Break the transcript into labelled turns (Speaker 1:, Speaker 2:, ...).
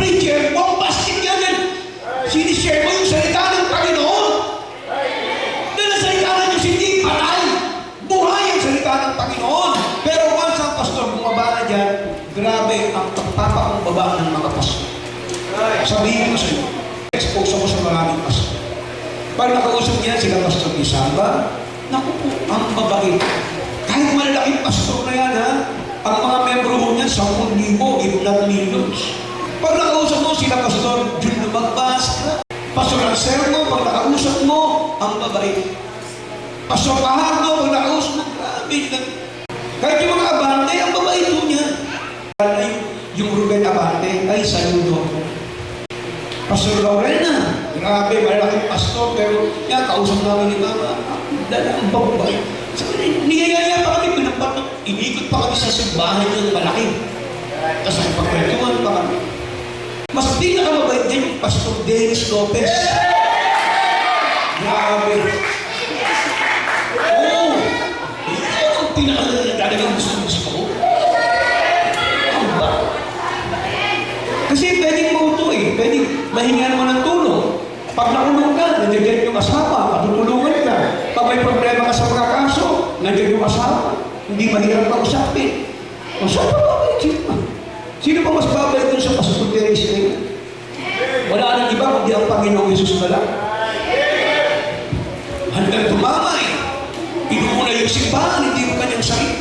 Speaker 1: preacher, bombastic yan. Sinishare mo yung salita ng Panginoon. Dahil ang salita ng Diyos hindi patay. Buhay ang salita ng Panginoon. Pero once ang pastor bumaba na dyan, grabe ang pagpapakumbaba ng mga pastor. Sabihin ko sa iyo, expose ako sa maraming pastor. Pag nakausap niya sila Pastor Isamba, naku po, ang mabait. Kahit malalaking pastor na yan, ha? Ang mga membro mo niyan, 10,000, if not millions. Pag nakausap mo sila Pastor Jun Lumagbas, Pastor Anselmo, pag nakausap mo, ang mabait. Pastor Pahardo, pag nakausap mo, grabe. Kahit yung mga abante, ang mabait mo niya. Yung Ruben Abante, ay saludo ko. Pastor Lorena, grabe, malaking pastor, pero yan, kausap namin ni Mama, dala ang babay. Niyayaya pa kami, inikot pa kami sa simbahan ng malaki. Tapos nagpagkwentuhan pa kami. Mas pinakamabait din yung Pastor Dennis Lopez. Grabe. Oo. Yan ang pinakalagang gusto ko. Kasi pwedeng mauto pwedeng mahingan mo ng tulong. Pag nakulong ka, nandiyan yung asawa, matutulungan ka. Pag may problema ka sa mga kaso, nandiyan yung asawa. Hindi mahirap ka usapin. O saan pa babalik? Sino pa mas babalik dun sa Pastor Teresa? Wala nang iba kundi ang Panginoong Jesus na lang. Hanggang tumamay, pinumuna yung simbahan, hindi mo kanyang sarili.